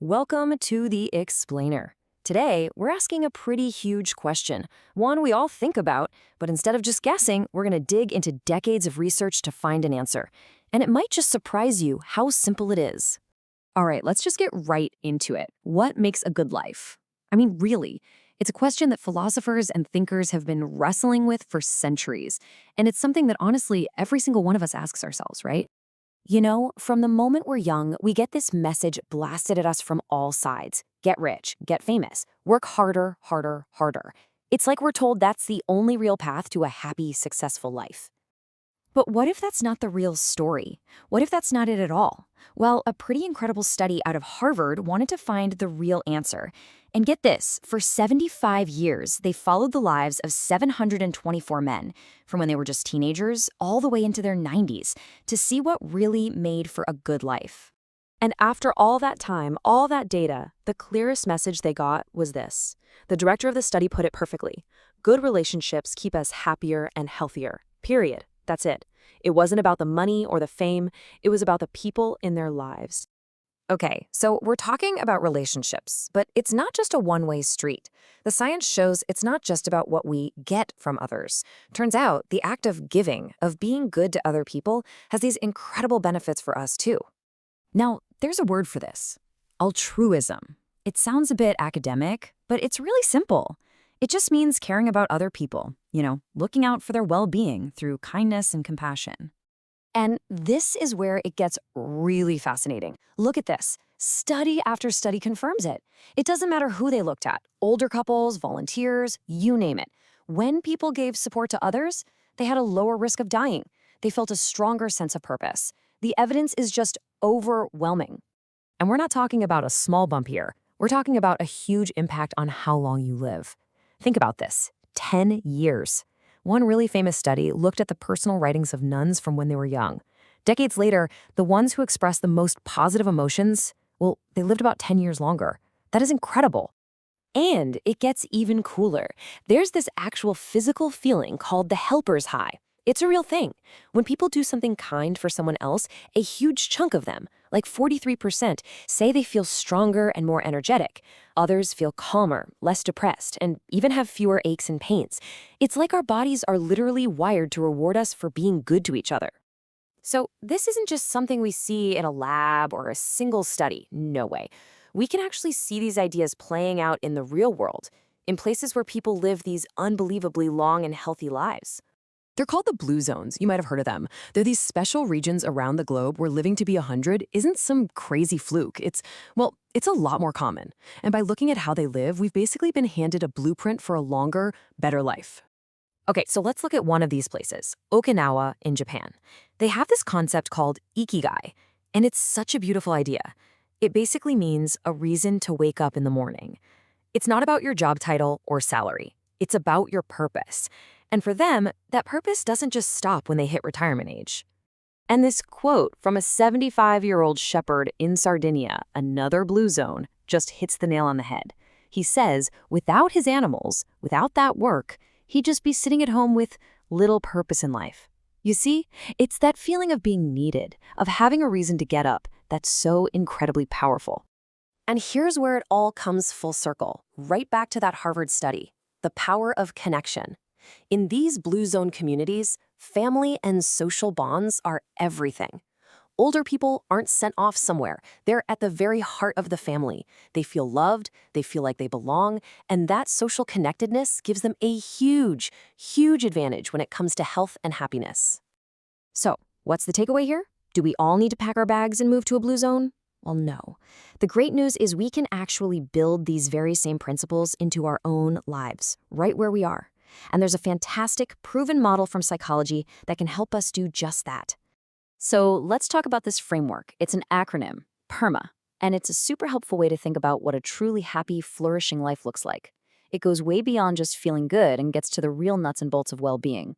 Welcome to The Explainer. Today, we're asking a pretty huge question, one we all think about, but instead of just guessing, we're going to dig into decades of research to find an answer. And it might just surprise you how simple it is. All right, let's just get right into it. What makes a good life? I mean, really, it's a question that philosophers and thinkers have been wrestling with for centuries. And it's something that honestly, every single one of us asks ourselves, right? You know, from the moment we're young, we get this message blasted at us from all sides. Get rich, get famous, work harder, harder, harder. It's like we're told that's the only real path to a happy, successful life. But what if that's not the real story? What if that's not it at all? Well, a pretty incredible study out of Harvard wanted to find the real answer. And get this, for 75 years, they followed the lives of 724 men, from when they were just teenagers all the way into their 90s, to see what really made for a good life. And after all that time, all that data, the clearest message they got was this. The director of the study put it perfectly. Good relationships keep us happier and healthier. Period. That's it. It wasn't about the money or the fame. It was about the people in their lives. Okay, so we're talking about relationships, but it's not just a one-way street. The science shows it's not just about what we get from others. Turns out the act of giving, of being good to other people, has these incredible benefits for us too. Now, there's a word for this: altruism. It sounds a bit academic, but it's really simple. It just means caring about other people, looking out for their well-being through kindness and compassion. And this is where it gets really fascinating. Look at this. Study after study confirms it. It doesn't matter who they looked at, older couples, volunteers, you name it. When people gave support to others, they had a lower risk of dying. They felt a stronger sense of purpose. The evidence is just overwhelming. And we're not talking about a small bump here. We're talking about a huge impact on how long you live. Think about this: 10 years. One really famous study looked at the personal writings of nuns from when they were young. Decades later, the ones who expressed the most positive emotions, well, they lived about 10 years longer. That is incredible. And it gets even cooler. There's this actual physical feeling called the helper's high. It's a real thing. When people do something kind for someone else, a huge chunk of them, like 43%, say they feel stronger and more energetic. Others feel calmer, less depressed, and even have fewer aches and pains. It's like our bodies are literally wired to reward us for being good to each other. So this isn't just something we see in a lab or a single study. No way. We can actually see these ideas playing out in the real world, in places where people live these unbelievably long and healthy lives. They're called the blue zones. You might have heard of them. They're these special regions around the globe where living to be 100 isn't some crazy fluke. It's a lot more common. And by looking at how they live, we've basically been handed a blueprint for a longer, better life. Okay, so let's look at one of these places, Okinawa in Japan. They have this concept called ikigai, and it's such a beautiful idea. It basically means a reason to wake up in the morning. It's not about your job title or salary. It's about your purpose. And for them, that purpose doesn't just stop when they hit retirement age. And this quote from a 75-year-old shepherd in Sardinia, another blue zone, just hits the nail on the head. He says, without his animals, without that work, he'd just be sitting at home with little purpose in life. You see, it's that feeling of being needed, of having a reason to get up, that's so incredibly powerful. And here's where it all comes full circle, right back to that Harvard study, the power of connection. In these blue zone communities, family and social bonds are everything. Older people aren't sent off somewhere. They're at the very heart of the family. They feel loved, they feel like they belong, and that social connectedness gives them a huge, huge advantage when it comes to health and happiness. So, what's the takeaway here? Do we all need to pack our bags and move to a blue zone? Well, no. The great news is we can actually build these very same principles into our own lives, right where we are. And there's a fantastic, proven model from psychology that can help us do just that. So let's talk about this framework. It's an acronym, PERMA, and it's a super helpful way to think about what a truly happy, flourishing life looks like. It goes way beyond just feeling good and gets to the real nuts and bolts of well-being.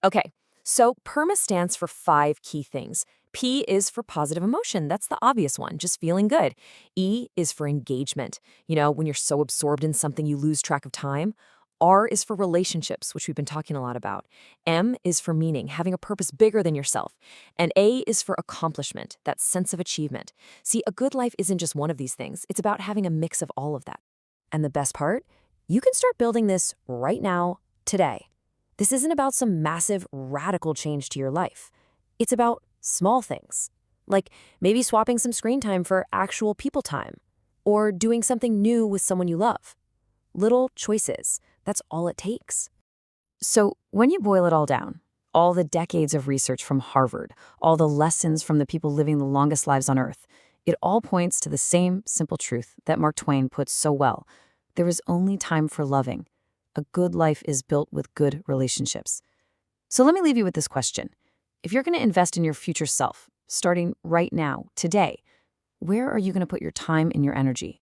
Okay, so PERMA stands for 5 key things. P is for positive emotion. That's the obvious one, just feeling good. E is for engagement. When you're so absorbed in something you lose track of time. R is for relationships, which we've been talking a lot about. M is for meaning, having a purpose bigger than yourself. And A is for accomplishment, that sense of achievement. See, a good life isn't just one of these things. It's about having a mix of all of that. And the best part? You can start building this right now, today. This isn't about some massive, radical change to your life. It's about small things, like maybe swapping some screen time for actual people time, or doing something new with someone you love. Little choices, that's all it takes. So when you boil it all down, all the decades of research from Harvard, all the lessons from the people living the longest lives on Earth, it all points to the same simple truth that Mark Twain puts so well. There is only time for loving. A good life is built with good relationships. So let me leave you with this question. If you're going to invest in your future self, starting right now, today, where are you going to put your time and your energy?